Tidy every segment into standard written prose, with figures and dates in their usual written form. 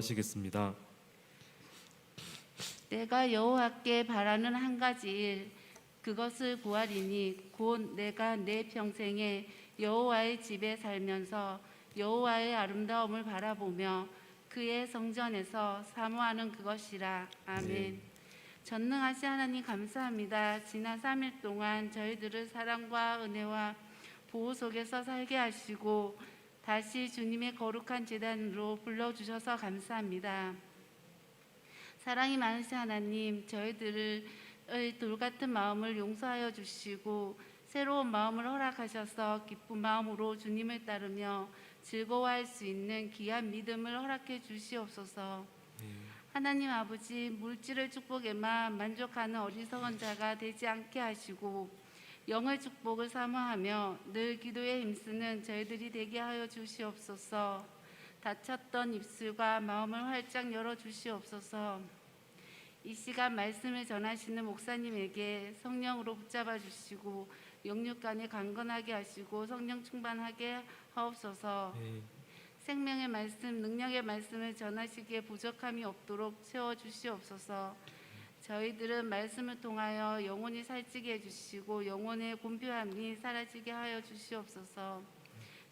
하시겠습니다. 내가 여호와께 바라는 한 가지 일, 그것을 구하리니 곧 내가 내 평생에 여호와의 집에 살면서 여호와의 아름다움을 바라보며 그의 성전에서 사모하는 그것이라. 아멘. 네. 전능하신 하나님 감사합니다. 지난 3일 동안 저희들을 사랑과 은혜와 보호 속에서 살게 하시고 다시 주님의 거룩한 제단으로 불러주셔서 감사합니다. 사랑이 많으신 하나님, 저희들의 돌같은 마음을 용서하여 주시고 새로운 마음을 허락하셔서 기쁜 마음으로 주님을 따르며 즐거워할 수 있는 귀한 믿음을 허락해 주시옵소서. 하나님 아버지, 물질의 축복에만 만족하는 어리석은 자가 되지 않게 하시고 영의 축복을 사모하며 늘 기도에 힘쓰는 저희들이 되게 하여 주시옵소서. 닫혔던 입술과 마음을 활짝 열어 주시옵소서. 이 시간 말씀을 전하시는 목사님에게 성령으로 붙잡아 주시고 영육간에 강건하게 하시고 성령 충만하게 하옵소서. 생명의 말씀, 능력의 말씀을 전하시기에 부족함이 없도록 채워주시옵소서. 저희들은 말씀을 통하여 영혼이 살찌게 해주시고 영혼의 곤표함이 사라지게 하여 주시옵소서.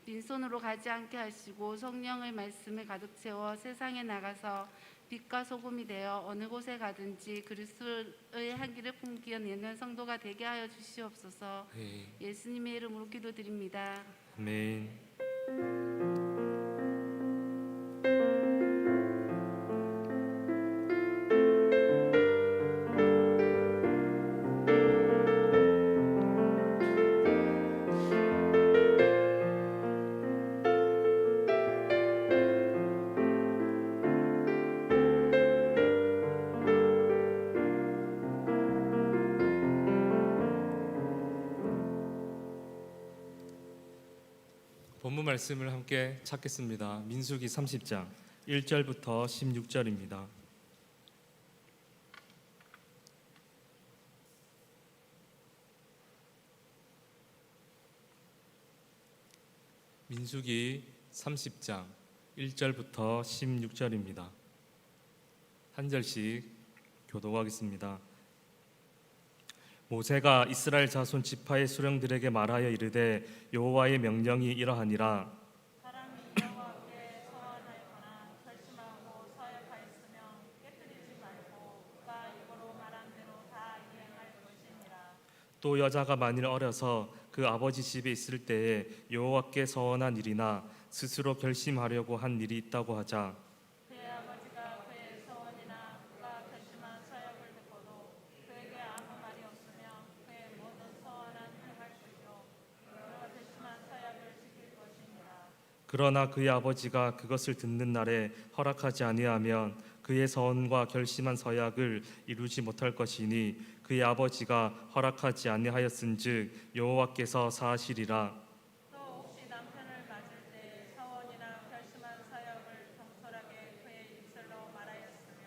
빈손으로 가지 않게 하시고 성령의 말씀을 가득 채워 세상에 나가서 빛과 소금이 되어 어느 곳에 가든지 그리스도의 향기를 풍기어내는 성도가 되게 하여 주시옵소서. 예수님의 이름으로 기도드립니다. 아멘. 본문 말씀을 함께 찾겠습니다. 민수기 30장 1절부터 16절입니다. 민수기 30장 1절부터 16절입니다. 한 절씩 교독하겠습니다. 모세가 이스라엘 자손 지파의 수령들에게 말하여 이르되 여호와의 명령이 이러하니라. 사람이 여호와께 서원하였거나 결심하고 서약하였으면 깨뜨리지 말고 그가 입으로 말한 대로 다 이행할 것이니라. 또 여자가 만일 어려서 그 아버지 집에 있을 때에 여호와께 서원한 일이나 스스로 결심하려고 한 일이 있다고 하자. 그의 아버지가 그의 서원이나 그가 결심한 서약을 듣고도 그에게 아무 말이 없으면 그의 모든 서원은 행할 것이요 그가 결심한 서약을 지킬 것이니라. 그러나 그의 아버지가 그것을 듣는 날에 허락하지 아니하면 그의 서원과 결심한 서약을 이루지 못할 것이니 그의 아버지가 허락하지 아니하였은즉 여호와께서 사하시리라. 또 혹시 남편을 맞을 때 서원이나 결심한 서약을 경솔하게 그의 입술로 말하였으면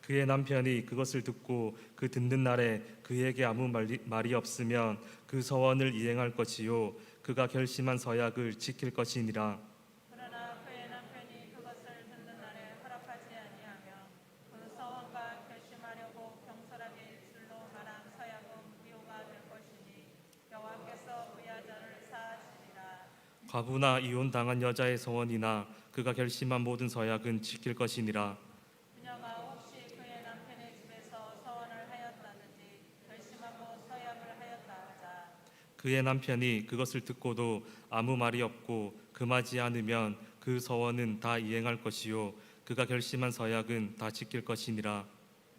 그의 남편이 그것을 듣고 그 듣는 날에 그에게 아무 말이 없으면 그 서원을 이행할 것이요 그가 결심한 서약을 지킬 것이니라. 그러나 그의 남편이 그것을 듣는 날에 허락하지 아니하면 그 서원과 결심하려고 경솔하게 입술로 말한 서약은 미호가 될 것이니 여호와께서 그 여자를 사하시리라. 과부나 이혼 당한 여자의 서원이나 그가 결심한 모든 서약은 지킬 것이니라. 그녀가 혹시 그의 남편의 집에서 서원을 하였다든지 결심하고 서약을 하였다 하자 그의 남편이 그것을 듣고도 아무 말이 없고 금하지 않으면 그 서원은 다 이행할 것이요 그가 결심한 서약은 다 지킬 것이니라.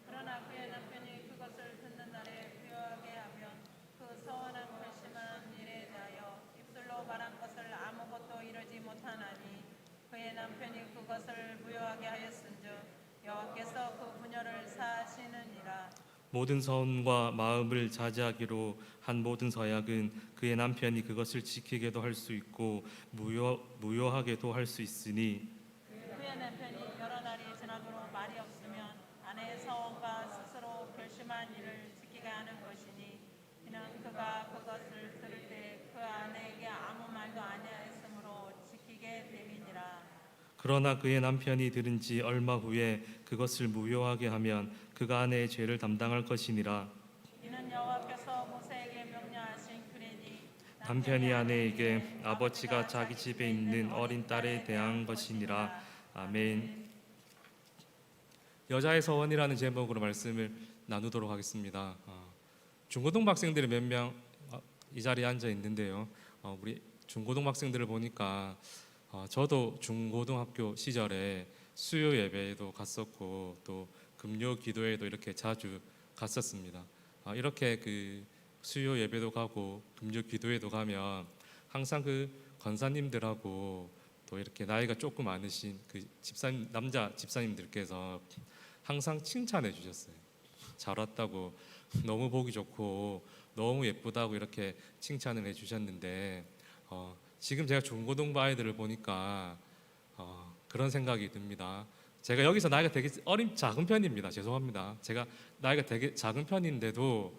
그러나 그의 남편이 그것을 듣는 날에 부요하게 하면 그 서원한 결심한 일에 대하여 입술로 말한 것을 아무것도 이루지 못하나니 그의 남편이 그것을 무효하게 하였은즉 여호와께서 그 부녀를 사하시느니라. 모든 서원과 마음을 자제하기로 한 모든 서약은 그의 남편이 그것을 지키게도 할 수 있고 무효하게도 할 수 있으니 그의 남편이 여러 날이 지나도록 말이 없으면 아내의 서원과 스스로 결심한 일을 지키게 하는 것이니 이는 그가 그것을 들을 때 그 아내에게 아무 말도 아니하였으므로 지키게 됨이니라. 그러나 그의 남편이 들은 지 얼마 후에 그것을 무효하게 하면 그가 아내의 죄를 담당할 것이니라. 이는 여호와께서 모세에게 명령하신 규례니 남편이 아내에게 아버지가 자기 집에 있는 어린 딸에 대한 것이니라. 아멘. 여자의 서원이라는 제목으로 말씀을 나누도록 하겠습니다. 중고등 학생들이 몇 명 이 자리에 앉아 있는데요. 우리 중고등 학생들을 보니까 저도 중고등학교 시절에 수요 예배에도 갔었고 또 금요 기도회도 이렇게 자주 갔었습니다. 이렇게 그 수요 예배도 가고 금요 기도회도 가면 항상 그 권사님들하고 또 이렇게 나이가 조금 많으신 그 집사님, 남자 집사님들께서 항상 칭찬해 주셨어요. 잘 왔다고, 너무 보기 좋고 너무 예쁘다고 이렇게 칭찬을 해 주셨는데 지금 제가 중고등부 아이들을 보니까 그런 생각이 듭니다. 제가 여기서 나이가 되게 작은 편입니다. 죄송합니다. 제가 나이가 되게 작은 편인데도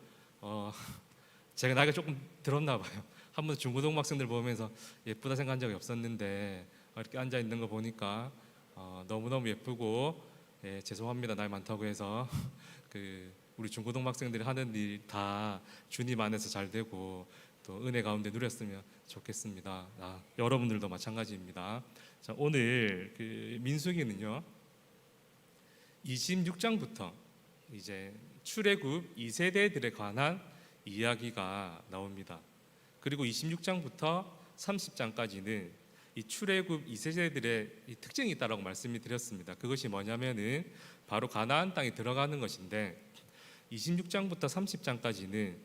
제가 나이가 조금 들었나 봐요. 한 번도 중고등부 학생들 보면서 예쁘다 생각한 적이 없었는데 이렇게 앉아 있는 거 보니까 너무너무 예쁘고, 예, 죄송합니다. 나이 많다고 해서 우리 중고등 학생들이 하는 일 다 주님 안에서 잘 되고 또 은혜 가운데 누렸으면 좋겠습니다. 여러분들도 마찬가지입니다. 자, 오늘 민수기는요 26장부터 이제 출애굽 2세대들에 관한 이야기가 나옵니다. 그리고 26장부터 30장까지는 이 출애굽 2세대들의 이 특징이 있다라고 말씀을 드렸습니다. 그것이 뭐냐면은 바로 가나안 땅에 들어가는 것인데 26장부터 30장까지는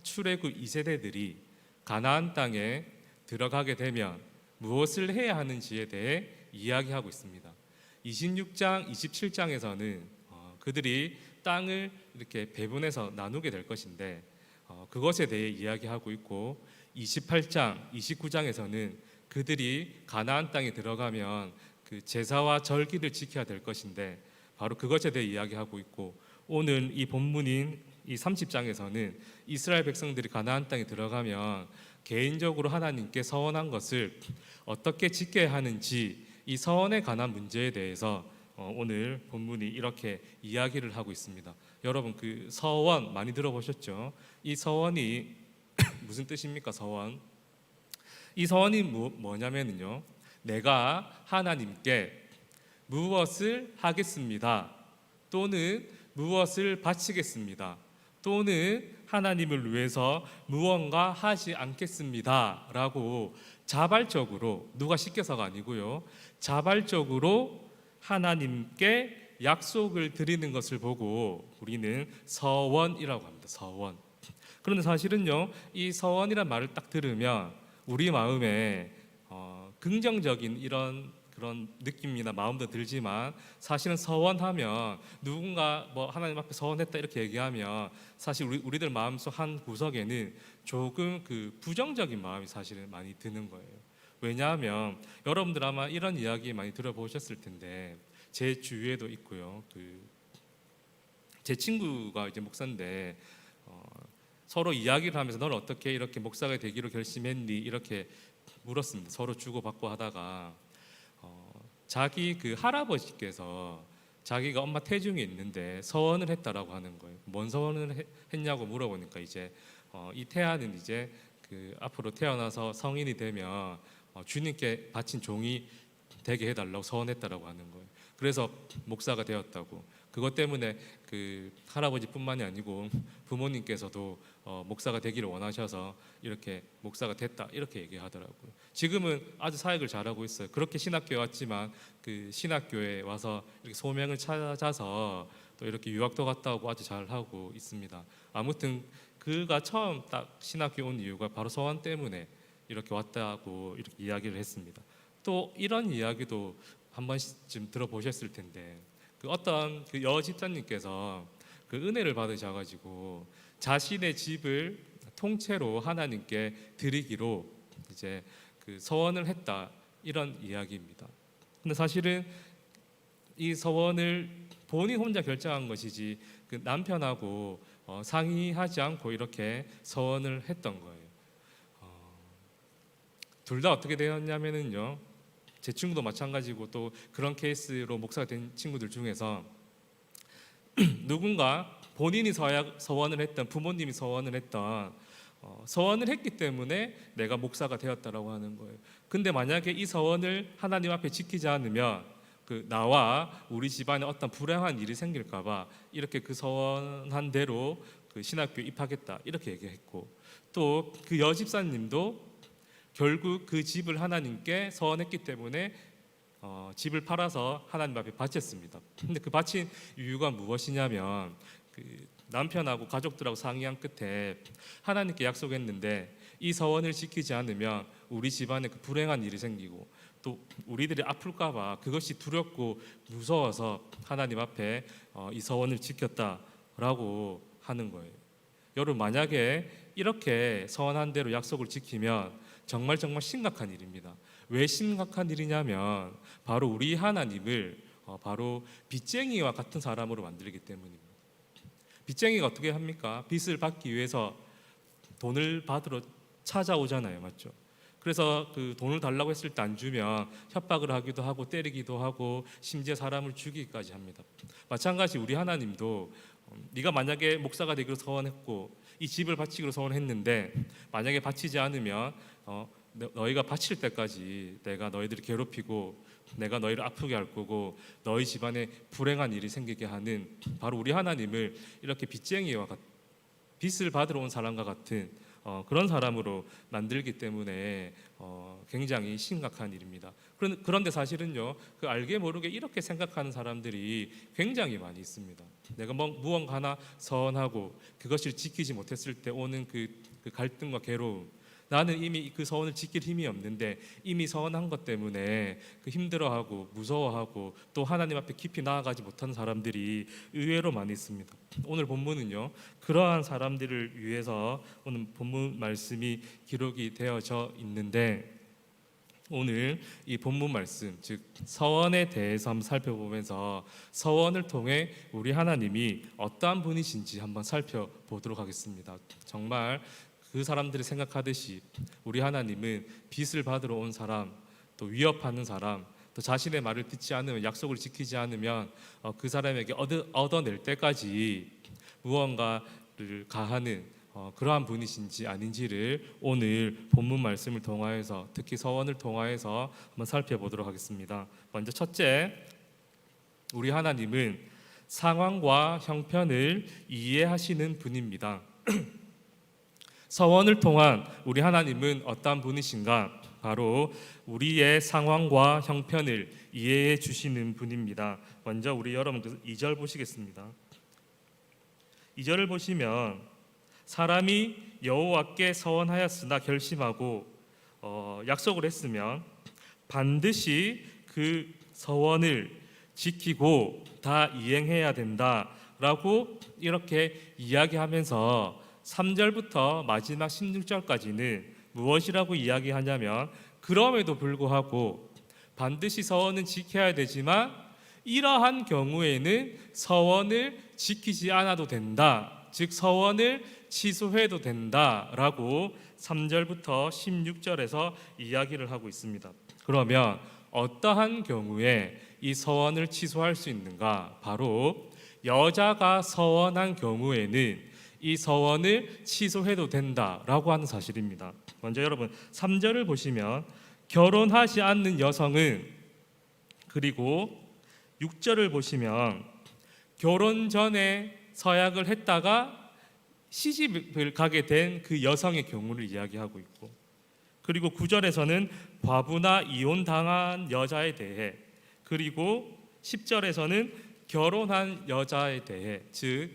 출애굽 2세대들이 가나안 땅에 들어가게 되면 무엇을 해야 하는지에 대해 이야기하고 있습니다. 26장, 27장에서는 그들이 땅을 이렇게 배분해서 나누게 될 것인데 그것에 대해 이야기하고 있고, 28장, 29장에서는 그들이 가나안 땅에 들어가면 그 제사와 절기를 지켜야 될 것인데 바로 그것에 대해 이야기하고 있고, 오늘 이 본문인 이 30장에서는 이스라엘 백성들이 가나안 땅에 들어가면 개인적으로 하나님께 서원한 것을 어떻게 지켜야 하는지, 이 서원에 관한 문제에 대해서 오늘 본문이 이렇게 이야기를 하고 있습니다. 여러분 그 서원 많이 들어보셨죠? 이 서원이 무슨 뜻입니까? 서원. 이 서원이 뭐냐면요, 내가 하나님께 무엇을 하겠습니다, 또는 무엇을 바치겠습니다, 또는 하나님을 위해서 무언가 하지 않겠습니다 라고 자발적으로, 누가 시켜서가 아니고요, 자발적으로 하나님께 약속을 드리는 것을 보고 우리는 서원이라고 합니다. 서원. 그런데 사실은요, 이 서원이란 말을 딱 들으면 우리 마음에 긍정적인 그런 느낌이나 마음도 들지만, 사실은 서원하면 누군가 하나님 앞에 서원했다 이렇게 얘기하면 사실 우리들 마음속 한 구석에는 조금 부정적인 마음이 사실은 많이 드는 거예요. 왜냐하면 여러분들 아마 이런 이야기 많이 들어보셨을 텐데, 제 주위에도 있고요. 제 친구가 이제 목사인데 서로 이야기를 하면서 너는 어떻게 이렇게 목사가 되기로 결심했니 이렇게 물었습니다. 서로 주고받고 하다가 자기 할아버지께서 자기가 엄마 태중에 있는데 서원을 했다라고 하는 거예요. 뭔 서원을 했냐고 물어보니까 이제 이 태아는 이제 앞으로 태어나서 성인이 되면 주님께 바친 종이 되게 해달라고 서원했다라고 하는 거예요. 그래서 목사가 되었다고. 그것 때문에 할아버지뿐만이 아니고 부모님께서도 목사가 되기를 원하셔서 이렇게 목사가 됐다 이렇게 얘기하더라고요. 지금은 아주 사역을 잘하고 있어요. 그렇게 신학교에 왔지만 신학교에 와서 이렇게 소명을 찾아서 또 이렇게 유학도 갔다 오고 아주 잘하고 있습니다. 아무튼 그가 처음 딱 신학교에 온 이유가 바로 서원 때문에 이렇게 왔다고 이렇게 이야기를 했습니다. 또 이런 이야기도 한 번쯤 들어보셨을 텐데, 어떤 여집사님께서 은혜를 받으셔가지고 자신의 집을 통째로 하나님께 드리기로 이제 서원을 했다, 이런 이야기입니다. 근데 사실은 이 서원을 본인 혼자 결정한 것이지 남편하고 상의하지 않고 이렇게 서원을 했던 거예요. 둘 다 어떻게 되었냐면은요, 제 친구도 마찬가지고 또 그런 케이스로 목사가 된 친구들 중에서 누군가 본인이 서원을 했던, 부모님이 서원을 했던 서원을 했기 때문에 내가 목사가 되었다라고 하는 거예요. 근데 만약에 이 서원을 하나님 앞에 지키지 않으면 나와 우리 집안에 어떤 불행한 일이 생길까봐 이렇게 그 서원한 대로 그 신학교에 입학했다 이렇게 얘기했고, 또 그 여집사님도 결국 그 집을 하나님께 서원했기 때문에 집을 팔아서 하나님 앞에 바쳤습니다. 근데 그 바친 이유가 무엇이냐면 그 남편하고 가족들하고 상의한 끝에 하나님께 약속했는데 이 서원을 지키지 않으면 우리 집안에 그 불행한 일이 생기고 또 우리들이 아플까봐 그것이 두렵고 무서워서 하나님 앞에 이 서원을 지켰다라고 하는 거예요. 여러분, 만약에 이렇게 서원한 대로 약속을 지키면 정말 심각한 일입니다. 왜 심각한 일이냐면 바로 우리 하나님을 바로 빚쟁이와 같은 사람으로 만들기 때문입니다. 빚쟁이가 어떻게 합니까? 빚을 받기 위해서 돈을 받으러 찾아오잖아요, 맞죠? 그래서 그 돈을 달라고 했을 때 안 주면 협박을 하기도 하고 때리기도 하고 심지어 사람을 죽이기까지 합니다. 마찬가지 우리 하나님도 네가 만약에 목사가 되기로 서원했고 이 집을 바치기로 서원했는데 만약에 바치지 않으면 너희가 바칠 때까지 내가 너희들을 괴롭히고 내가 너희를 아프게 할 거고 너희 집안에 불행한 일이 생기게 하는 바로 우리 하나님을 이렇게 빚쟁이와 빚을 받으러 온 사람과 같은 그런 사람으로 만들기 때문에 굉장히 심각한 일입니다. 그런데 사실은요, 그 알게 모르게 이렇게 생각하는 사람들이 굉장히 많이 있습니다. 내가 무언가 하나 서원하고 그것을 지키지 못했을 때 오는 그 갈등과 괴로움, 나는 이미 그 서원을 지킬 힘이 없는데 이미 서원한 것 때문에 그 힘들어하고 무서워하고 또 하나님 앞에 깊이 나아가지 못하는 사람들이 의외로 많이 있습니다. 오늘 본문은요, 그러한 사람들을 위해서 오늘 본문 말씀이 기록이 되어져 있는데, 오늘 이 본문 말씀, 즉 서원에 대해서 한번 살펴보면서 서원을 통해 우리 하나님이 어떠한 분이신지 한번 살펴보도록 하겠습니다. 정말 그 사람들이 생각하듯이 우리 하나님은 빚을 받으러 온 사람, 또 위협하는 사람, 또 자신의 말을 듣지 않으면, 약속을 지키지 않으면 그 사람에게 얻어낼 때까지 무언가를 가하는 그러한 분이신지 아닌지를 오늘 본문 말씀을 통하여서, 특히 서원을 통하여서 한번 살펴보도록 하겠습니다. 먼저 첫째, 우리 하나님은 상황과 형편을 이해하시는 분입니다. 서원을 통한 우리 하나님은 어떠한 분이신가? 바로 우리의 상황과 형편을 이해해 주시는 분입니다. 먼저 우리 여러분들 2절 보시겠습니다. 2절을 보시면 사람이 여호와께 서원하였으나 결심하고 약속을 했으면 반드시 그 서원을 지키고 다 이행해야 된다라고 이렇게 이야기하면서 3절부터 마지막 16절까지는 무엇이라고 이야기하냐면, 그럼에도 불구하고 반드시 서원은 지켜야 되지만 이러한 경우에는 서원을 지키지 않아도 된다, 즉 서원을 취소해도 된다라고 3절부터 16절에서 이야기를 하고 있습니다. 그러면 어떠한 경우에 이 서원을 취소할 수 있는가? 바로 여자가 서원한 경우에는 이 서원을 취소해도 된다라고 하는 사실입니다. 먼저 여러분 3절을 보시면 결혼하지 않는 여성은, 그리고 6절을 보시면 결혼 전에 서약을 했다가 시집을 가게 된 그 여성의 경우를 이야기하고 있고, 그리고 9절에서는 과부나 이혼당한 여자에 대해, 그리고 10절에서는 결혼한 여자에 대해, 즉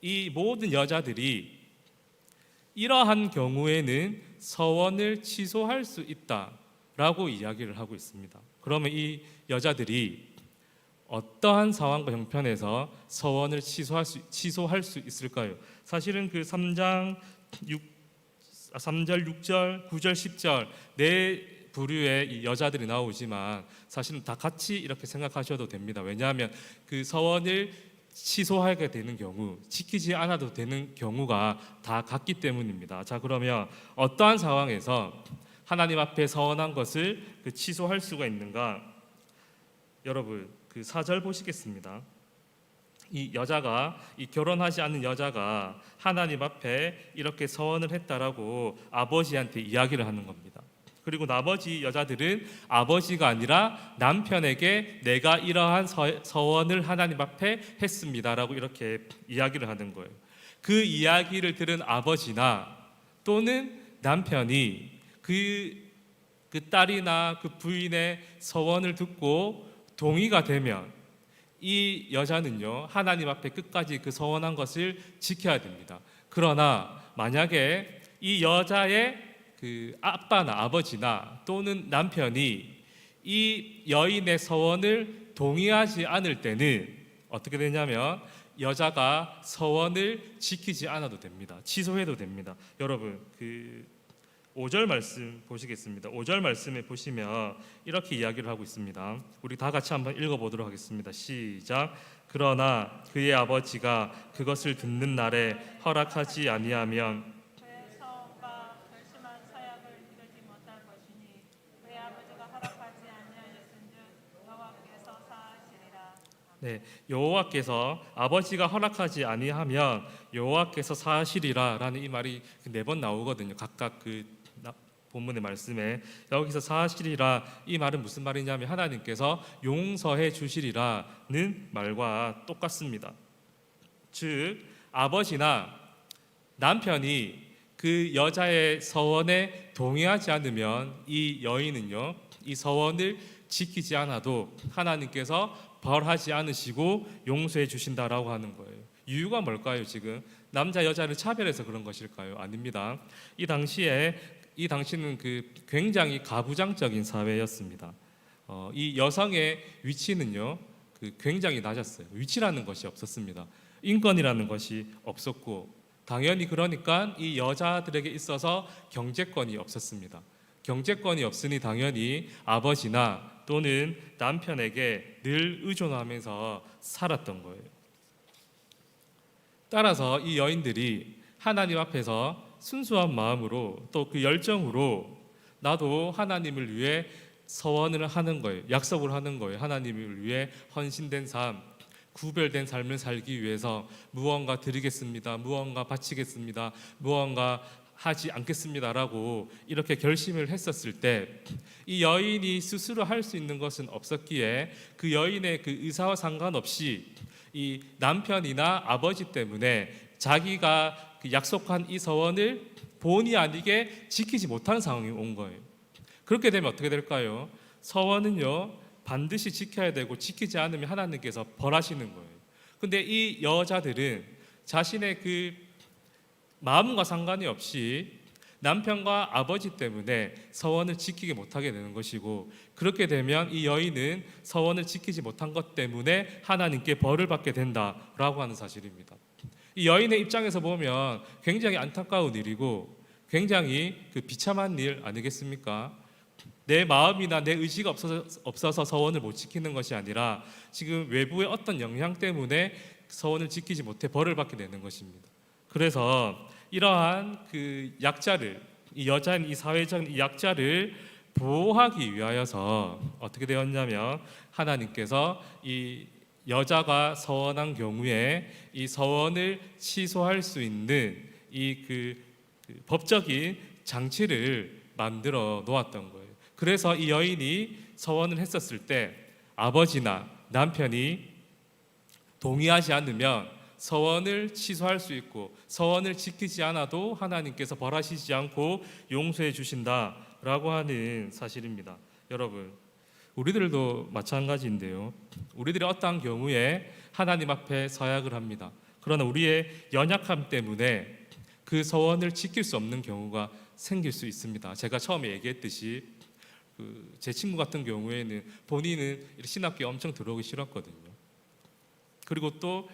이 모든 여자들이 이러한 경우에는 서원을 취소할 수 있다라고 이야기를 하고 있습니다. 그러면 이 여자들이 어떠한 상황과 형편에서 서원을 취소할 수 있을까요? 사실은 그 3절, 6절, 9절, 10절 네 부류의 이 여자들이 나오지만 사실은 다 같이 이렇게 생각하셔도 됩니다. 왜냐하면 그 서원을 취소하게 되는 경우, 지키지 않아도 되는 경우가 다 같기 때문입니다. 자, 그러면 어떠한 상황에서 하나님 앞에 서원한 것을 취소할 수가 있는가? 여러분, 4절 보시겠습니다. 이 결혼하지 않은 여자가 하나님 앞에 이렇게 서원을 했다라고 아버지한테 이야기를 하는 겁니다. 그리고 나머지 여자들은 아버지가 아니라 남편에게 내가 이러한 서원을 하나님 앞에 했습니다라고 이렇게 이야기를 하는 거예요. 그 이야기를 들은 아버지나 또는 남편이 그 딸이나 그 부인의 서원을 듣고 동의가 되면 이 여자는요, 하나님 앞에 끝까지 그 서원한 것을 지켜야 됩니다. 그러나 만약에 이 여자의 그 아빠나 아버지나 또는 남편이 이 여인의 서원을 동의하지 않을 때는 어떻게 되냐면 여자가 서원을 지키지 않아도 됩니다. 취소해도 됩니다. 여러분, 5절 말씀 보시겠습니다. 5절 말씀에 보시면 이렇게 이야기를 하고 있습니다. 우리 다 같이 한번 읽어보도록 하겠습니다. 시작. 그러나 그의 아버지가 그것을 듣는 날에 허락하지 아니하면 그의 서원과 결심한 서약을 이루지 못할 것이니 그의 아버지가 허락하지 아니하였은즉 여호와께서 사하시리라. 네, 여호와께서 아버지가 허락하지 아니하면 여호와께서 사하시리라라는 이 말이 4번 나오거든요. 각각 본문의 말씀에 여기서 사하시리라 이 말은 무슨 말이냐면 하나님께서 용서해 주시리라는 말과 똑같습니다. 즉 아버지나 남편이 그 여자의 서원에 동의하지 않으면 이 여인은요, 이 서원을 지키지 않아도 하나님께서 벌하지 않으시고 용서해 주신다라고 하는 거예요. 이유가 뭘까요? 지금 남자 여자를 차별해서 그런 것일까요? 아닙니다. 이 당시는 굉장히 가부장적인 사회였습니다. 이 여성의 위치는요, 굉장히 낮았어요. 위치라는 것이 없었습니다. 인권이라는 것이 없었고, 당연히 그러니까 이 여자들에게 있어서 경제권이 없었습니다. 경제권이 없으니 당연히 아버지나 또는 남편에게 늘 의존하면서 살았던 거예요. 따라서 이 여인들이 하나님 앞에서 순수한 마음으로 또 그 열정으로 나도 하나님을 위해 서원을 하는 거예요. 약속을 하는 거예요. 하나님을 위해 헌신된 삶, 구별된 삶을 살기 위해서 무언가 드리겠습니다. 무언가 바치겠습니다. 무언가 하지 않겠습니다라고 이렇게 결심을 했었을 때 이 여인이 스스로 할 수 있는 것은 없었기에 그 여인의 그 의사와 상관없이 이 남편이나 아버지 때문에 자기가 약속한 이 서원을 본의 아니게 지키지 못하는 상황이 온 거예요. 그렇게 되면 어떻게 될까요? 서원은요 반드시 지켜야 되고 지키지 않으면 하나님께서 벌하시는 거예요. 근데 이 여자들은 자신의 그 마음과 상관이 없이 남편과 아버지 때문에 서원을 지키지 못하게 되는 것이고, 그렇게 되면 이 여인은 서원을 지키지 못한 것 때문에 하나님께 벌을 받게 된다라고 하는 사실입니다. 이 여인의 입장에서 보면 굉장히 안타까운 일이고 굉장히 비참한 일 아니겠습니까? 내 마음이나 내 의지가 없어서 서원을 못 지키는 것이 아니라 지금 외부의 어떤 영향 때문에 서원을 지키지 못해 벌을 받게 되는 것입니다. 그래서 이러한 약자를, 이 여자인 이 사회적인 이 약자를 보호하기 위하여서 어떻게 되었냐면 하나님께서 이 여자가 서원한 경우에 이 서원을 취소할 수 있는 이 법적인 장치를 만들어 놓았던 거예요. 그래서 이 여인이 서원을 했었을 때 아버지나 남편이 동의하지 않으면 서원을 취소할 수 있고 서원을 지키지 않아도 하나님께서 벌하시지 않고 용서해 주신다라고 하는 사실입니다. 여러분, 우리들도 마찬가지인데요. 우리들이 어떠한 경우에 하나님 앞에 서약을 합니다. 그러나 우리의 연약함 때문에 그 서원을 지킬 수 없는 경우가 생길 수 있습니다. 제가 처음에 얘기했듯이 제 친구 같은 경우에는 본인은 신학교에 엄청 들어오기 싫었거든요. 그리고 또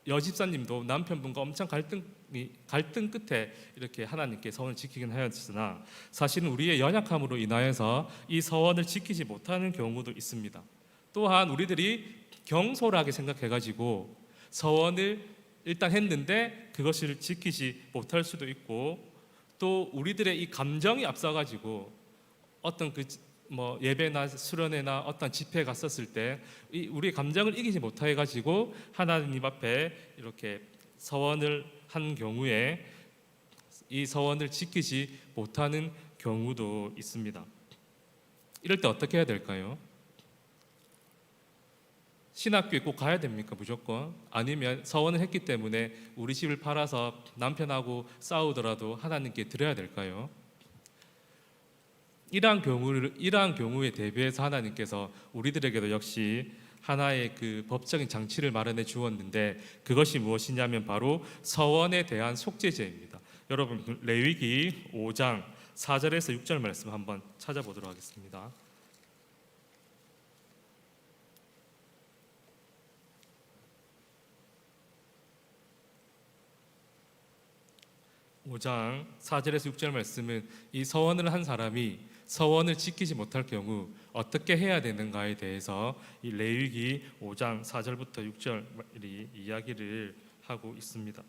여집사님도 남편분과 엄청 갈등 끝에 이렇게 하나님께 서원을 지키긴 하였으나 사실은 우리의 연약함으로 인하여서 이 서원을 지키지 못하는 경우도 있습니다. 또한 우리들이 경솔하게 생각해가지고 서원을 일단 했는데 그것을 지키지 못할 수도 있고, 또 우리들의 이 감정이 앞서가지고 어떤 그 뭐 예배나 수련회나 어떤 집회에 갔었을 때 우리 감정을 이기지 못해 가지고 하나님 앞에 이렇게 서원을 한 경우에 이 서원을 지키지 못하는 경우도 있습니다. 이럴 때 어떻게 해야 될까요? 신학교에 꼭 가야 됩니까? 무조건? 아니면 서원을 했기 때문에 우리 집을 팔아서 남편하고 싸우더라도 하나님께 드려야 될까요? 이러한 경우에 대비해서 하나님께서 우리들에게도 역시 하나의 그 법적인 장치를 마련해 주었는데, 그것이 무엇이냐면 바로 서원에 대한 속죄제입니다. 여러분, 레위기 5장 4절에서 6절 말씀 한번 찾아보도록 하겠습니다. 5장 4절에서 6절 말씀은 이 서원을 한 사람이 서원을 지키지 못할 경우 어떻게 해야 되는가에 대해서 이 레위기 5장 4절부터 6절이 이야기를 하고 있습니다.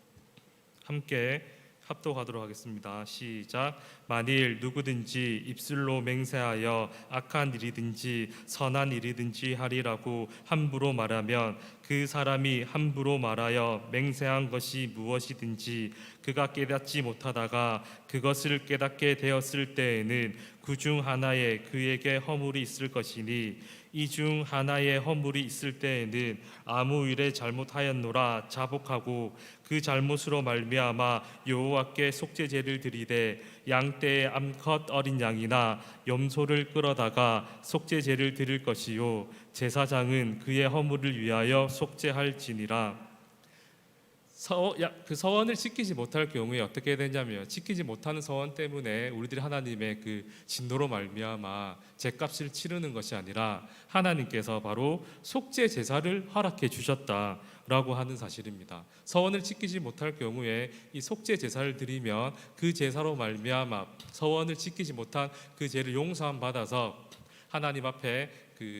함께 합독하도록 하겠습니다. 시작. 만일 누구든지 입술로 맹세하여 악한 일이든지 선한 일이든지 하리라고 함부로 말하면 그 사람이 함부로 말하여 맹세한 것이 무엇이든지 그가 깨닫지 못하다가 그것을 깨닫게 되었을 때에는 그 중 하나에 그에게 허물이 있을 것이니 이 중 하나의 허물이 있을 때에는 아무 일에 잘못하였노라 자복하고 그 잘못으로 말미암아 여호와께 속죄제를 드리되 양떼의 암컷 어린 양이나 염소를 끌어다가 속죄제를 드릴 것이요 제사장은 그의 허물을 위하여 속죄할지니라. 그 서원을 지키지 못할 경우에 어떻게 되냐면, 지키지 못하는 서원 때문에 우리들이 하나님의 그 진노로 말미암아 죗값을 치르는 것이 아니라 하나님께서 바로 속죄 제사를 허락해 주셨다라고 하는 사실입니다. 서원을 지키지 못할 경우에 이 속죄 제사를 드리면 그 제사로 말미암아 서원을 지키지 못한 그 죄를 용서함 받아서 하나님 앞에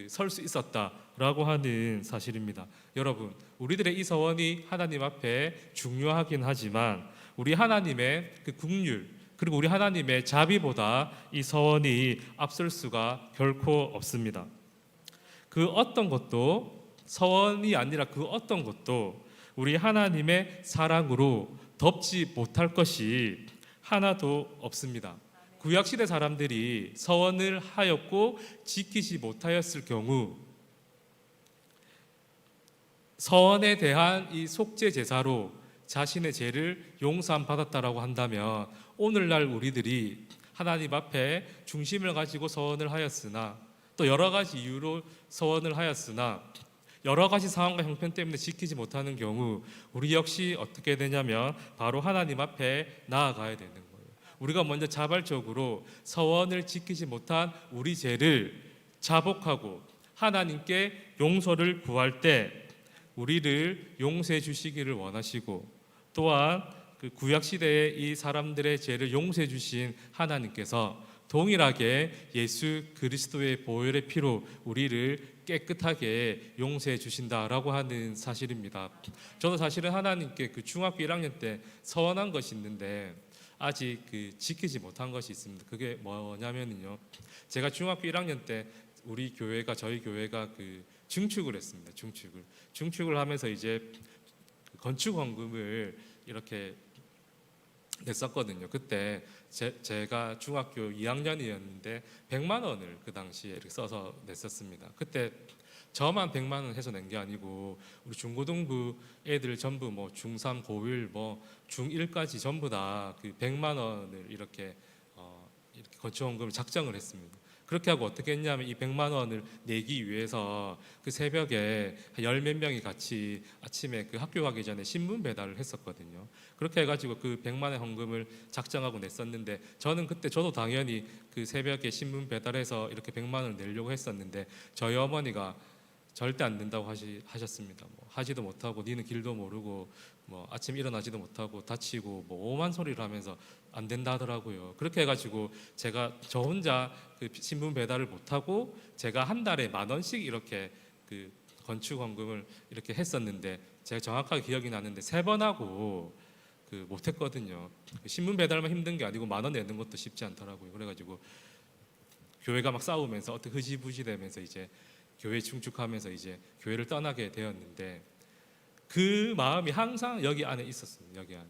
설 수 있었다라고 하는 사실입니다. 여러분, 우리들의 이 서원이 하나님 앞에 중요하긴 하지만 우리 하나님의 그 긍휼 그리고 우리 하나님의 자비보다 이 서원이 앞설 수가 결코 없습니다. 그 어떤 것도 서원이 아니라 그 어떤 것도 우리 하나님의 사랑으로 덮지 못할 것이 하나도 없습니다. 구약시대 사람들이 서원을 하였고 지키지 못하였을 경우 서원에 대한 이 속죄 제사로 자신의 죄를 용서함 받았다라고 한다면, 오늘날 우리들이 하나님 앞에 중심을 가지고 서원을 하였으나 또 여러 가지 이유로 서원을 하였으나 여러 가지 상황과 형편 때문에 지키지 못하는 경우 우리 역시 어떻게 되냐면 바로 하나님 앞에 나아가야 되는 거예요. 우리가 먼저 자발적으로 서원을 지키지 못한 우리 죄를 자복하고 하나님께 용서를 구할 때 우리를 용서해 주시기를 원하시고, 또한 그 구약 시대에 이 사람들의 죄를 용서해 주신 하나님께서 동일하게 예수 그리스도의 보혈의 피로 우리를 깨끗하게 용서해 주신다라고 하는 사실입니다. 저도 사실은 하나님께 그 중학교 1학년 때 서원한 것이 있는데 아직 지키지 못한 것이 있습니다. 그게 뭐냐면요, 제가 중학교 1학년 때 저희 교회가 증축을 했습니다. 증축을 하면서 이제 건축 헌금을 이렇게 냈었거든요. 그때 제가 중학교 2학년이었는데 100만 원을 그 당시에 이렇게 써서 냈었습니다. 그때 저만 100만 원 해서 낸 게 아니고 우리 중고등부 애들 전부 뭐 중3, 고1, 뭐 중1까지 전부 다 그 100만 원을 이렇게 건축헌금을 작정을 했습니다. 그렇게 하고 어떻게 했냐면 이 100만 원을 내기 위해서 그 새벽에 열 몇 명이 같이 아침에 그 학교 가기 전에 신문 배달을 했었거든요. 그렇게 해가지고 그 100만 원 헌금을 작정하고 냈었는데, 저도 당연히 그 새벽에 신문 배달해서 이렇게 100만 원을 내려고 했었는데 저희 어머니가 절대 안 된다고 하셨습니다. 뭐 하지도 못하고 니는 길도 모르고 뭐 아침 일어나지도 못하고 다치고 뭐 오만 소리를 하면서 안 된다 하더라고요. 그렇게 해가지고 저 혼자 그 신문 배달을 못하고 제가 한 달에 10,000원씩 이렇게 그 건축 헌금을 이렇게 했었는데, 제가 정확하게 기억이 나는데 3번 하고 못했거든요. 신문 배달만 힘든 게 아니고 10,000원 내는 것도 쉽지 않더라고요. 그래가지고 교회가 막 싸우면서 어떻게 흐지부지되면서 이제 교회 중축하면서 이제 교회를 떠나게 되었는데 그 마음이 항상 여기 안에 있었습니다. 여기 안에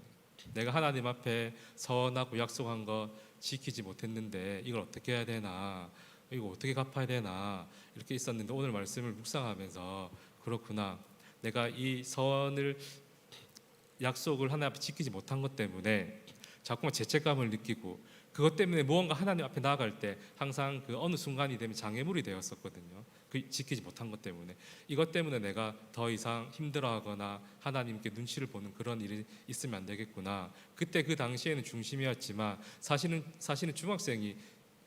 내가 하나님 앞에 서원하고 약속한 거 지키지 못했는데 이걸 어떻게 해야 되나, 이거 어떻게 갚아야 되나 이렇게 있었는데 오늘 말씀을 묵상하면서 그렇구나, 내가 이 서원을 약속을 하나님 앞에 지키지 못한 것 때문에 자꾸만 죄책감을 느끼고 그것 때문에 무언가 하나님 앞에 나아갈 때 항상 그 어느 순간이 되면 장애물이 되었었거든요. 그 지키지 못한 것 때문에 이것 때문에 내가 더 이상 힘들어하거나 하나님께 눈치를 보는 그런 일이 있으면 안 되겠구나. 그때 그 당시에는 중심이었지만 사실은 중학생이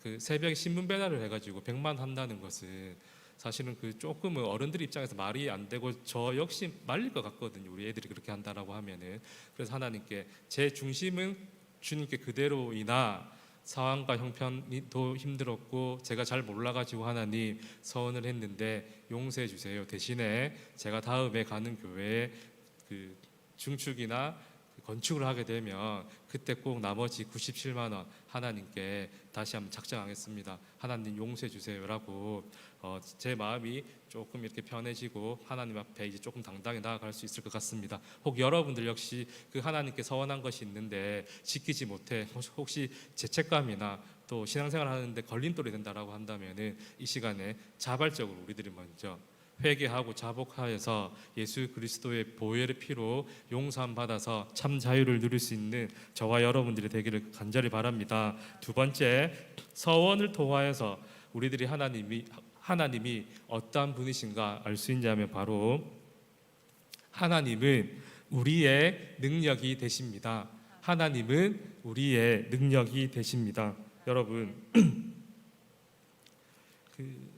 그 새벽에 신문 배달을 해가지고 100만 한다는 것은 사실은 그 조금은 어른들 입장에서 말이 안 되고 저 역시 말릴 것 같거든요. 우리 애들이 그렇게 한다라고 하면은. 그래서 하나님께 제 중심은 주님께 그대로이나 상황과 형편도 힘들었고 제가 잘 몰라가지고 하나님 서원을 했는데 용서해 주세요. 대신에 제가 다음에 가는 교회에 그 중축이나 건축을 하게 되면 그때 꼭 나머지 97만 원 하나님께 다시 한번 작정하겠습니다. 하나님 용서해 주세요라고 제 마음이 조금 이렇게 편해지고 하나님 앞에 이제 조금 당당히 나아갈 수 있을 것 같습니다. 혹 여러분들 역시 그 하나님께 서원한 것이 있는데 지키지 못해 혹시 죄책감이나 또 신앙생활 하는데 걸림돌이 된다라고 한다면은 이 시간에 자발적으로 우리들이 먼저 회개하고 자복하여서 예수 그리스도의 보혈의 피로 용서함 받아서 참 자유를 누릴 수 있는 저와 여러분들이 되기를 간절히 바랍니다. 두 번째, 서원을 통하여서 우리들이 하나님이 어떠한 분이신가 알 수 있냐면 바로 하나님은 우리의 능력이 되십니다. 하나님은 우리의 능력이 되십니다. 여러분 그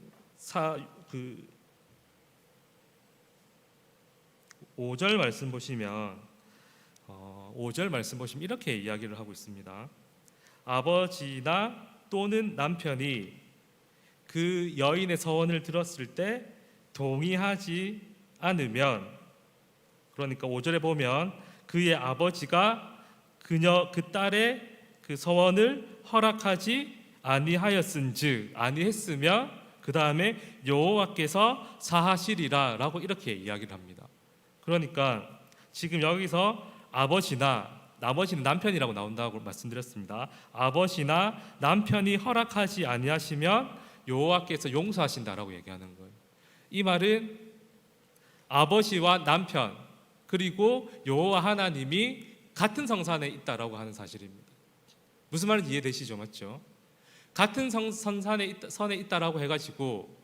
5절 말씀 보시면 5절 말씀 보시면 이렇게 이야기를 하고 있습니다. 아버지나 또는 남편이 그 여인의 서원을 들었을 때 동의하지 않으면, 그러니까 5절에 보면 그의 아버지가 그 딸의 그 서원을 허락하지 아니했으면 그 다음에 여호와께서 사하시리라라고 이렇게 이야기를 합니다. 그러니까 지금 여기서 아버지나 나머지는 남편이라고 나온다고 말씀드렸습니다. 아버지나 남편이 허락하지 아니하시면 여호와께서 용서하신다라고 얘기하는 거예요. 이 말은 아버지와 남편 그리고 여호와 하나님이 같은 성산에 있다라고 하는 사실입니다. 무슨 말인지 이해되시죠? 맞죠? 같은 선에 있다라고 해가지고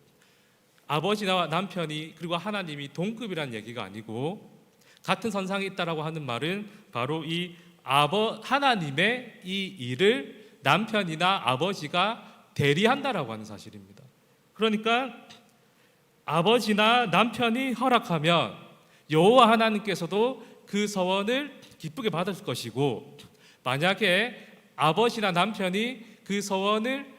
아버지와 남편이 그리고 하나님이 동급이라는 얘기가 아니고 같은 선상에 있다라고 하는 말은 바로 이 하나님의 이 일을 남편이나 아버지가 대리한다라고 하는 사실입니다. 그러니까 아버지나 남편이 허락하면 여호와 하나님께서도 그 서원을 기쁘게 받을 것이고, 만약에 아버지나 남편이 그 서원을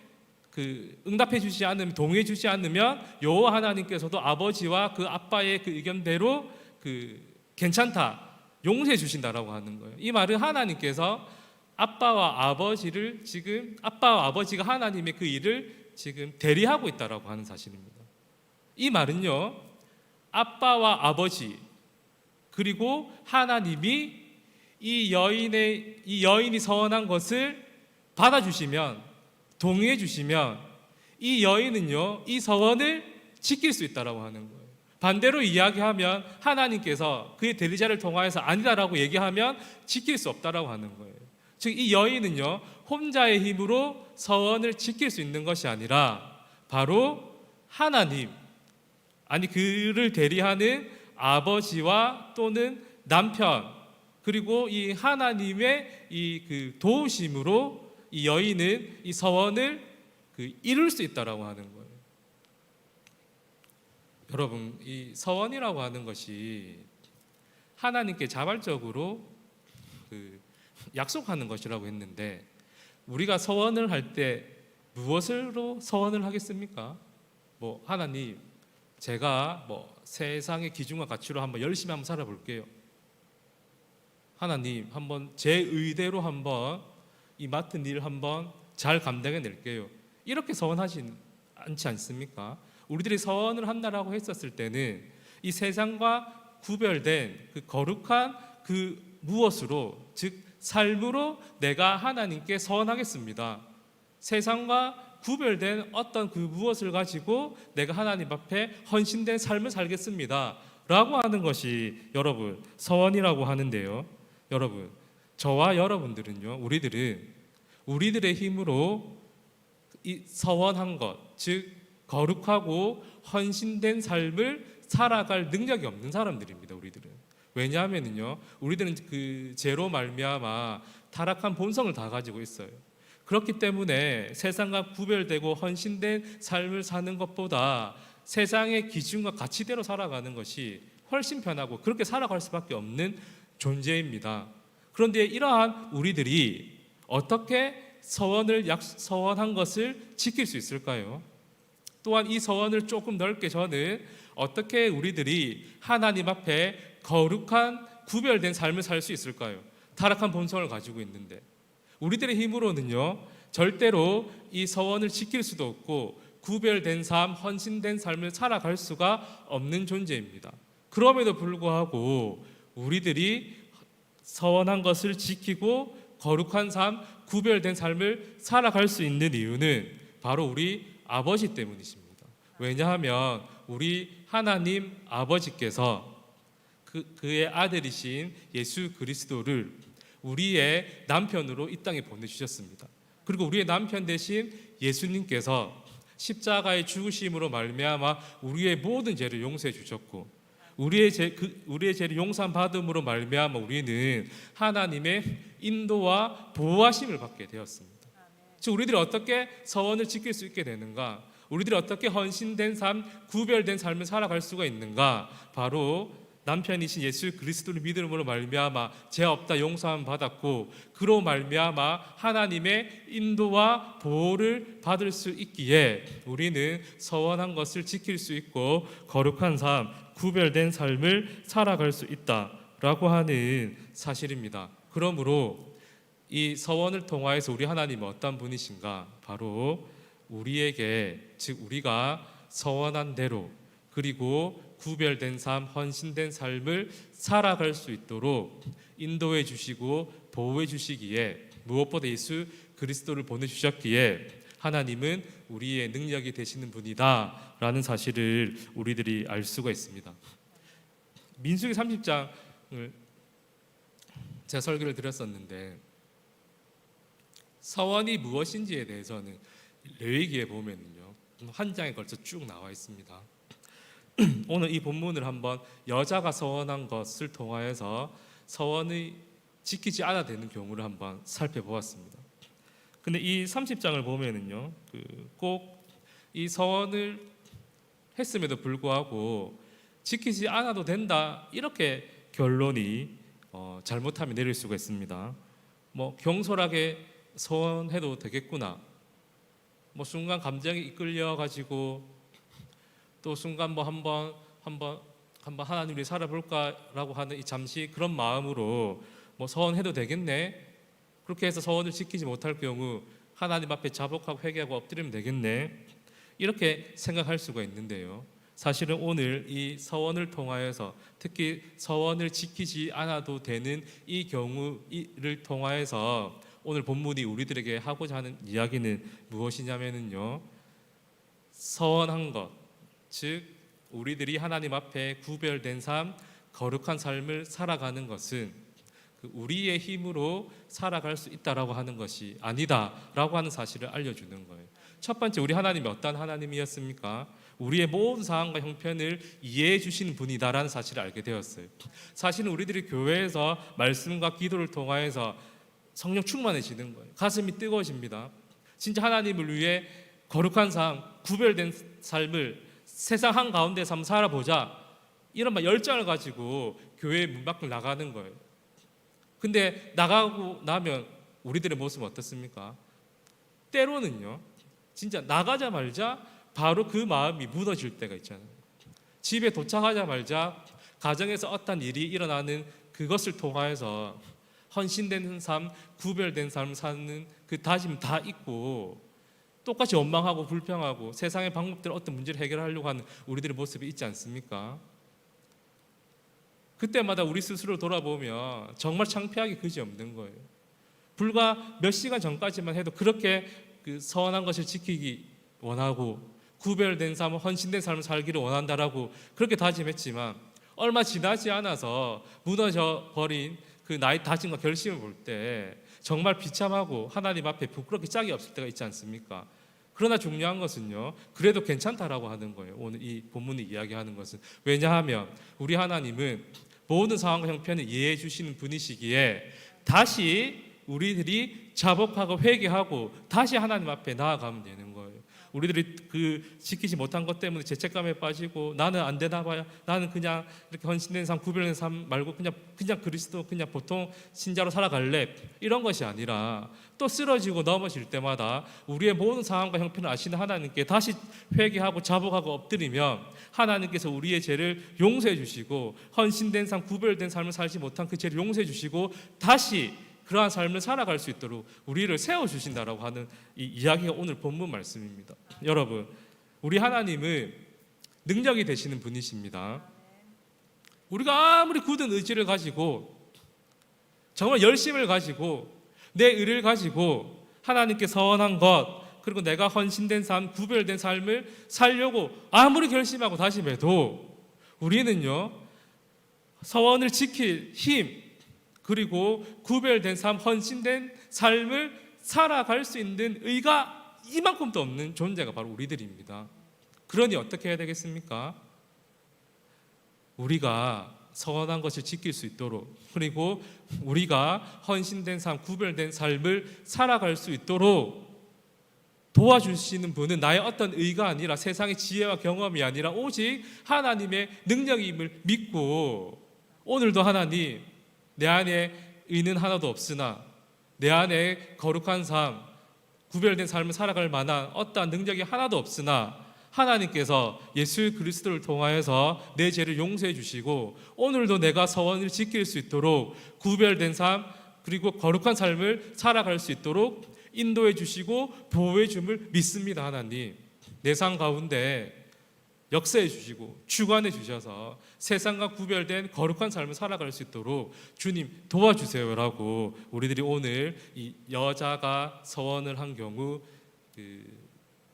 응답해 주지 않으면, 동의해 주지 않으면 여호와 하나님께서도 아버지와 그 아빠의 그 의견대로 괜찮다, 용서해 주신다라고 하는 거예요. 이 말은 하나님께서 아빠와 아버지가 하나님의 그 일을 지금 대리하고 있다라고 하는 사실입니다. 이 말은요, 아빠와 아버지 그리고 하나님이 이 여인이 서원한 것을 받아주시면, 동의해 주시면 이 여인은요 이 서원을 지킬 수 있다라고 하는 거예요. 반대로 이야기하면 하나님께서 그의 대리자를 통하여서 아니다라고 얘기하면 지킬 수 없다라고 하는 거예요. 즉 이 여인은요 혼자의 힘으로 서원을 지킬 수 있는 것이 아니라 바로 하나님, 아니 그를 대리하는 아버지와 또는 남편 그리고 이 하나님의 이 도우심으로 이 여인은 이 서원을 이룰 수 있다라고 하는 거예요. 여러분, 이 서원이라고 하는 것이 하나님께 자발적으로 약속하는 것이라고 했는데, 우리가 서원을 할 때 무엇으로 서원을 하겠습니까? 하나님, 제가 세상의 기준과 가치로 열심히 한번 살아볼게요. 하나님 한번 제 의대로 한번 이 맡은 일 한번 잘 감당해 낼게요. 이렇게 서원하지 않지 않습니까? 우리들이 서원을 한다라고 했었을 때는 이 세상과 구별된 그 거룩한 그 무엇으로, 즉 삶으로 내가 하나님께 서원하겠습니다. 세상과 구별된 어떤 그 무엇을 가지고 내가 하나님 앞에 헌신된 삶을 살겠습니다 라고 하는 것이 여러분 서원이라고 하는데요. 여러분, 저와 여러분들은요, 우리들의 힘으로 이 서원한 것, 즉 거룩하고 헌신된 삶을 살아갈 능력이 없는 사람들입니다. 우리들은. 왜냐하면요, 우리들은 그 죄로 말미암아 타락한 본성을 다 가지고 있어요. 그렇기 때문에 세상과 구별되고 헌신된 삶을 사는 것보다 세상의 기준과 가치대로 살아가는 것이 훨씬 편하고 그렇게 살아갈 수밖에 없는 존재입니다. 그런데 이러한 우리들이 어떻게 서원한 것을 지킬 수 있을까요? 또한 이 서원을 조금 넓게 저는 어떻게 우리들이 하나님 앞에 거룩한 구별된 삶을 살 수 있을까요? 타락한 본성을 가지고 있는데 우리들의 힘으로는요 절대로 이 서원을 지킬 수도 없고 구별된 삶, 헌신된 삶을 살아갈 수가 없는 존재입니다. 그럼에도 불구하고 우리들이 서원한 것을 지키고 거룩한 삶, 구별된 삶을 살아갈 수 있는 이유는 바로 우리 아버지 때문이십니다. 왜냐하면 우리 하나님 아버지께서 그의 아들이신 예수 그리스도를 우리의 남편으로 이 땅에 보내주셨습니다. 그리고 우리의 남편 대신 예수님께서 십자가의 죽으심으로 말미암아 우리의 모든 죄를 용서해 주셨고 우리의 죄를 용서받음으로 말미암아 우리는 하나님의 인도와 보호하심을 받게 되었습니다. 즉 우리들이 어떻게 서원을 지킬 수 있게 되는가? 우리들이 어떻게 헌신된 삶, 구별된 삶을 살아갈 수가 있는가? 바로 남편이신 예수 그리스도를 믿음으로 말미암아 죄 없다 용서함 받았고 그로 말미암아 하나님의 인도와 보호를 받을 수 있기에 우리는 서원한 것을 지킬 수 있고 거룩한 삶, 구별된 삶을 살아갈 수 있다라고 하는 사실입니다. 그러므로 이 서원을 통하여서 우리 하나님은 어떤 분이신가? 바로 우리에게, 즉 우리가 서원한 대로 그리고 구별된 삶, 헌신된 삶을 살아갈 수 있도록 인도해 주시고 보호해 주시기에 무엇보다 예수 그리스도를 보내주셨기에 하나님은 우리의 능력이 되시는 분이다 라는 사실을 우리들이 알 수가 있습니다. 민수기 30장을 제가 설교를 드렸었는데 서원이 무엇인지에 대해서는 레위기에 보면요 한 장에 걸쳐 쭉 나와 있습니다. 오늘 이 본문을 한번 여자가 서원한 것을 통하여서 서원이 지키지 않아야 되는 경우를 한번 살펴보았습니다. 근데 이 30장을 보면은요, 꼭 이 서원을 했음에도 불구하고 지키지 않아도 된다 이렇게 결론이 잘못하면 내릴 수가 있습니다. 뭐 경솔하게 서원해도 되겠구나. 뭐 순간 감정이 이끌려 가지고 또 순간 뭐 한번 하나님을 살아볼까라고 하는 이 잠시 그런 마음으로 뭐 서원해도 되겠네. 그렇게 해서 서원을 지키지 못할 경우 하나님 앞에 자복하고 회개하고 엎드리면 되겠네. 이렇게 생각할 수가 있는데요. 사실은 오늘 이 서원을 통하여서 특히 서원을 지키지 않아도 되는 이 경우를 통하여서 오늘 본문이 우리들에게 하고자 하는 이야기는 무엇이냐면요. 서원한 것, 즉 우리들이 하나님 앞에 구별된 삶, 거룩한 삶을 살아가는 것은 우리의 힘으로 살아갈 수 있다라고 하는 것이 아니다라고 하는 사실을 알려주는 거예요. 첫 번째, 우리 하나님이 어떤 하나님이었습니까? 우리의 모든 상황과 형편을 이해해 주시는 분이다라는 사실을 알게 되었어요. 사실은 우리들이 교회에서 말씀과 기도를 통하여서 성령 충만해지는 거예요. 가슴이 뜨거워집니다. 진짜 하나님을 위해 거룩한 삶, 구별된 삶을 세상 한가운데서 한번 살아보자 이런 열정을 가지고 교회 문 밖을 나가는 거예요. 근데 나가고 나면 우리들의 모습은 어떻습니까? 때로는요 진짜 나가자마자 바로 그 마음이 묻어질 때가 있잖아요. 집에 도착하자마자 가정에서 어떤 일이 일어나는 그것을 통하여서 헌신된 삶, 구별된 삶을 사는 그 다짐 다 있고 똑같이 원망하고 불평하고 세상의 방법대로 어떤 문제를 해결하려고 하는 우리들의 모습이 있지 않습니까? 그때마다 우리 스스로 돌아보면 정말 창피하기 그지없는 거예요. 불과 몇 시간 전까지만 해도 그렇게 그 선한 것을 지키기 원하고 구별된 삶, 헌신된 삶을 살기를 원한다라고 그렇게 다짐했지만 얼마 지나지 않아서 무너져 버린 그 나의 다짐과 결심을 볼 때 정말 비참하고 하나님 앞에 부끄럽게 짝이 없을 때가 있지 않습니까? 그러나 중요한 것은요, 그래도 괜찮다라고 하는 거예요. 오늘 이 본문이 이야기하는 것은. 왜냐하면 우리 하나님은 모든 상황과 형편을 이해해 주시는 분이시기에 다시 우리들이 자복하고 회개하고 다시 하나님 앞에 나아가면 되는 거예요. 우리들이 그 지키지 못한 것 때문에 죄책감에 빠지고 나는 안 되나 봐요. 나는 그냥 이렇게 헌신된 삶, 구별된 삶 말고 그냥 그리스도 그냥 보통 신자로 살아갈래. 이런 것이 아니라 또 쓰러지고 넘어질 때마다 우리의 모든 상황과 형편을 아시는 하나님께 다시 회개하고 자복하고 엎드리면 하나님께서 우리의 죄를 용서해 주시고 헌신된 삶, 구별된 삶을 살지 못한 그 죄를 용서해 주시고 다시 그러한 삶을 살아갈 수 있도록 우리를 세워주신다라고 하는 이 이야기가 오늘 본문 말씀입니다. 여러분, 우리 하나님은 능력이 되시는 분이십니다. 우리가 아무리 굳은 의지를 가지고 정말 열심을 가지고 내 의를 가지고 하나님께 선한 것 그리고 내가 헌신된 삶, 구별된 삶을 살려고 아무리 결심하고 다짐해도 우리는요 서원을 지킬 힘 그리고 구별된 삶, 헌신된 삶을 살아갈 수 있는 의가 이만큼도 없는 존재가 바로 우리들입니다. 그러니 어떻게 해야 되겠습니까? 우리가 선한 것을 지킬 수 있도록 그리고 우리가 헌신된 삶, 구별된 삶을 살아갈 수 있도록 도와주시는 분은 나의 어떤 의가 아니라 세상의 지혜와 경험이 아니라 오직 하나님의 능력임을 믿고 오늘도 하나님 내 안에 의는 하나도 없으나 내 안에 거룩한 삶, 구별된 삶을 살아갈 만한 어떠한 능력이 하나도 없으나 하나님께서 예수 그리스도를 통하여서 내 죄를 용서해 주시고 오늘도 내가 서원을 지킬 수 있도록 구별된 삶 그리고 거룩한 삶을 살아갈 수 있도록 인도해 주시고 보호해 줌을 믿습니다. 하나님 내 삶 가운데 역사해 주시고 주관해 주셔서 세상과 구별된 거룩한 삶을 살아갈 수 있도록 주님 도와주세요라고 우리들이 오늘 이 여자가 서원을 한 경우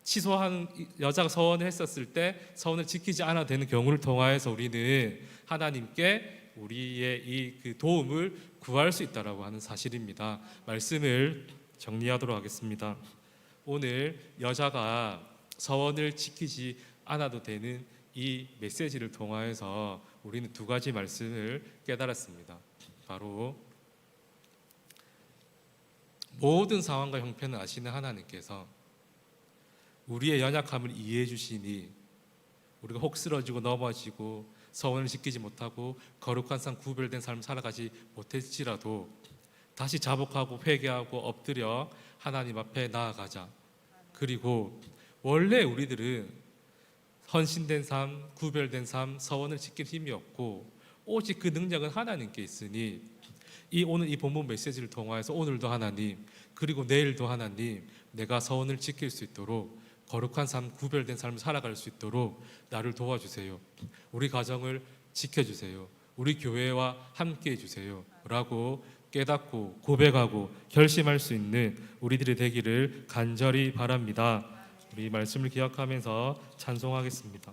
취소한 여자가 서원을 했었을 때 서원을 지키지 않아도 되는 경우를 통하여서 우리는 하나님께 우리의 이 그 도움을 구할 수 있다라고 하는 사실입니다. 말씀을 정리하도록 하겠습니다. 오늘 여자가 서원을 지키지 않아도 되는 이 메시지를 통하여서 우리는 두 가지 말씀을 깨달았습니다. 바로 모든 상황과 형편을 아시는 하나님께서 우리의 연약함을 이해해 주시니 우리가 혹 쓰러지고 넘어지고 서원을 지키지 못하고 거룩한 삶, 구별된 삶을 살아가지 못했지라도 다시 자복하고 회개하고 엎드려 하나님 앞에 나아가자. 그리고 원래 우리들은 헌신된 삶, 구별된 삶, 서원을 지킬 힘이 없고 오직 그 능력은 하나님께 있으니 오늘 이 본문 메시지를 통하여서 오늘도 하나님 그리고 내일도 하나님 내가 서원을 지킬 수 있도록 거룩한 삶, 구별된 삶을 살아갈 수 있도록 나를 도와주세요. 우리 가정을 지켜주세요. 우리 교회와 함께해 주세요 라고 깨닫고 고백하고 결심할 수 있는 우리들이 되기를 간절히 바랍니다. 우리 말씀을 기억하면서 찬송하겠습니다.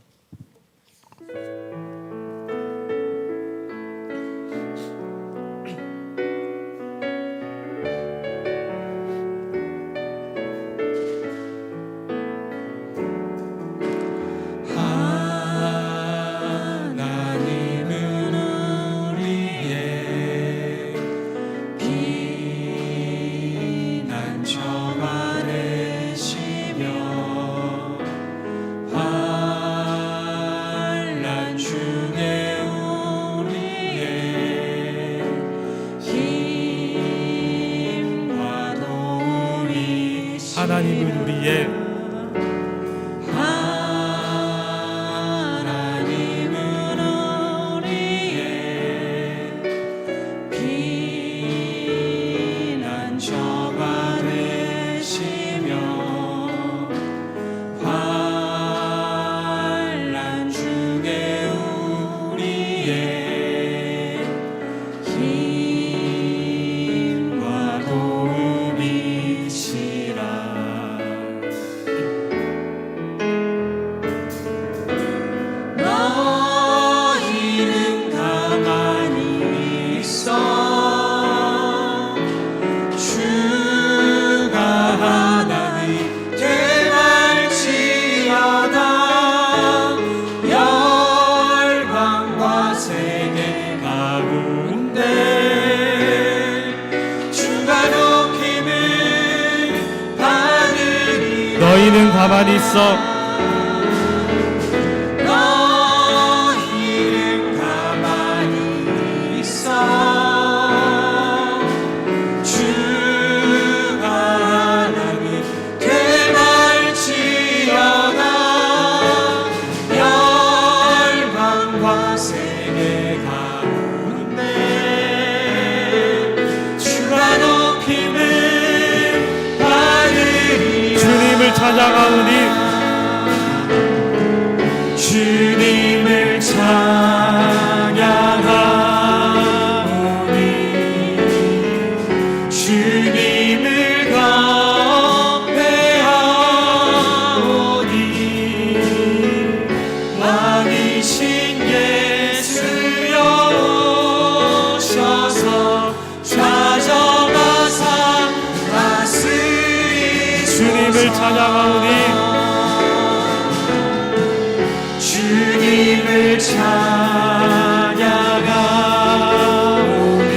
하나님은 우리의 세계 가운데 주가 높임을 받으리. 너희는 가만히 있어. 너희는 가만히 있어. 주가 하나님 되갈지어다. 열방과 세계 가운데 주가 높임을 받으리. 주님을 찾아가오니 주님을 찬양하오니 주님을 경배하오니 왕이신 예수여 오셔서 찾아가사 다스리소서. 주님을 찾아가오니 주님을 찬양하오니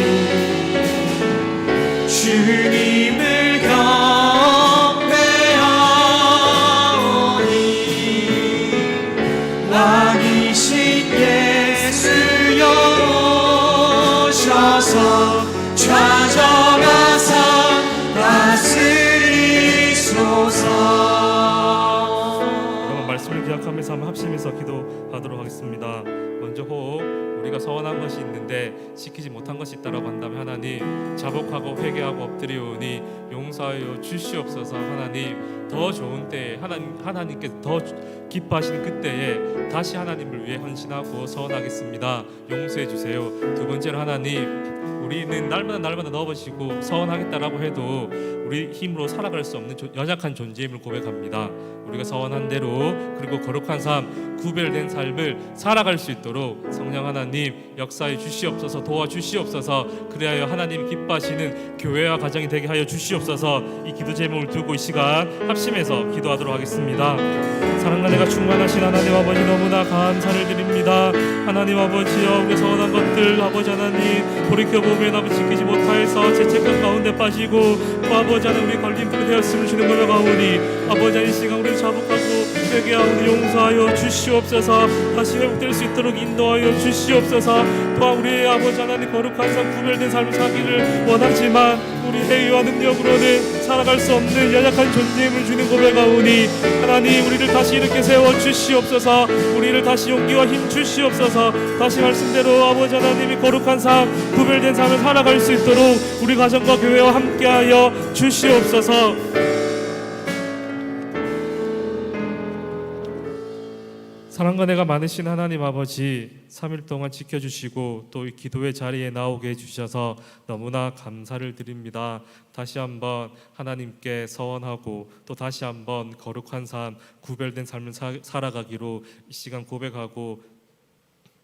주님을 경배하오니 왕이신 예수여 오셔서 찾아가사 다스리소서. 그러면 말씀을 기억하면서 한번 합심해서 기도하도록 하겠습니다. 먼저 호흡. 우리가 서원한 것이 있는데 지키지 못한 것이 있다라고 한다면 하나님 자복하고 회개하고 엎드리오니 용서하여 주시옵소서. 하나님 더 좋은 때에 하나님께서 더 기뻐하시는 그때에 다시 하나님을 위해 헌신하고 서원하겠습니다. 용서해 주세요. 두 번째로 하나님 우리는 날마다 넘어지고 서원하겠다라고 해도 우리 힘으로 살아갈 수 없는 연약한 존재임을 고백합니다. 우리가 서원한 대로 그리고 거룩한 삶, 구별된 삶을 살아갈 수 있도록 성령 하나님 역사해 주시옵소서. 도와주시옵소서. 그리하여 하나님 기뻐하시는 교회와 가정이 되게 하여 주시옵소서. 이 기도 제목을 두고 이 시간 합심해서 기도하도록 하겠습니다. 사랑과 내가 충만하신 하나님 아버지 너무나 감사를 드립니다. 하나님 아버지여 우리 서원한 것들 아버지 하나님 돌이켜보면 아버지 지키지 못하여서 죄책감 가운데 빠지고 또 아버지 하나님 우리 걸림돌이 되었음을 주는 것을 가오니 아버지 하나님 이 시간 우리를 자복하고 회개하고 용서하여 주시옵소서. 다시 회복될 수 있도록 인도하여 주시옵소서. 또한 우리 아버지 하나님 거룩한 삶 구별된 삶을 사기를 원하지만 우리 행위와 능력으로는 살아갈 수 없는 연약한 존재임을 주는 고백하오니 하나님 우리를 다시 이렇게 세워 주시옵소서. 우리를 다시 용기와 힘 주시옵소서. 다시 말씀대로 아버지 하나님이 거룩한 삶 구별된 삶을 살아갈 수 있도록 우리 가정과 교회와 함께하여 주시옵소서. 사랑과 내가 많으신 하나님 아버지 3일 동안 지켜주시고 또 이 기도의 자리에 나오게 해주셔서 너무나 감사를 드립니다. 다시 한번 하나님께 서원하고 또 다시 한번 거룩한 삶 구별된 삶을 살아가기로 이 시간 고백하고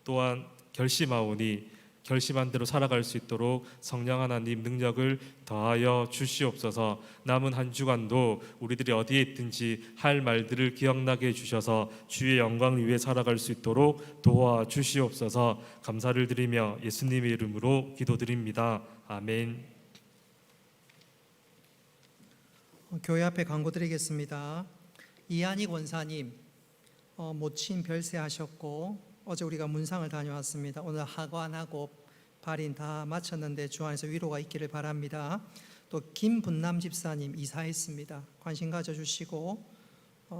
또한 결심하오니 결심한 대로 살아갈 수 있도록 성령 하나님 능력을 더하여 주시옵소서. 남은 한 주간도 우리들이 어디에 있든지 할 말들을 기억나게 해주셔서 주의 영광을 위해 살아갈 수 있도록 도와주시옵소서. 감사를 드리며 예수님의 이름으로 기도드립니다. 아멘. 교회 앞에 광고 드리겠습니다. 이한익 원사님 모친 별세하셨고 어제 우리가 문상을 다녀왔습니다. 오늘 하관하고 발인 다 마쳤는데 주 안에서 위로가 있기를 바랍니다. 또 김분남 집사님 이사했습니다. 관심 가져주시고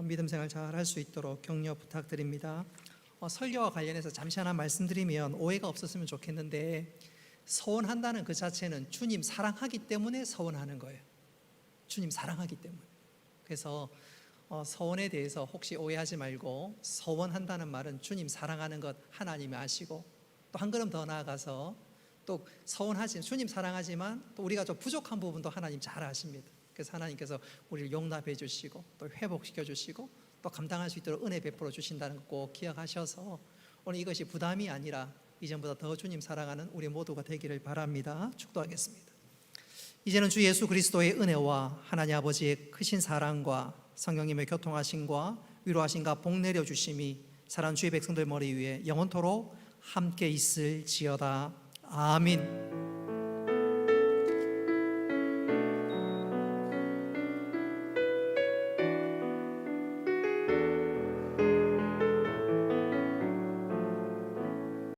믿음 생활 잘 할 수 있도록 격려 부탁드립니다. 설교와 관련해서 잠시 하나 말씀드리면 오해가 없었으면 좋겠는데 서원한다는 그 자체는 주님 사랑하기 때문에 서원하는 거예요. 주님 사랑하기 때문에. 그래서 서원에 대해서 혹시 오해하지 말고 서원한다는 말은 주님 사랑하는 것 하나님이 아시고 또 한 걸음 더 나아가서 또 서원하지 주님 사랑하지만 또 우리가 좀 부족한 부분도 하나님 잘 아십니다. 그래서 하나님께서 우리를 용납해 주시고 또 회복시켜 주시고 또 감당할 수 있도록 은혜 베풀어 주신다는 거 꼭 기억하셔서 오늘 이것이 부담이 아니라 이전보다 더 주님 사랑하는 우리 모두가 되기를 바랍니다. 축도하겠습니다. 이제는 주 예수 그리스도의 은혜와 하나님 아버지의 크신 사랑과 성령님의 교통하심과 위로하심과 복 내려주심이 사랑 주의 백성들 머리 위에 영원토록 함께 있을지어다. 아멘.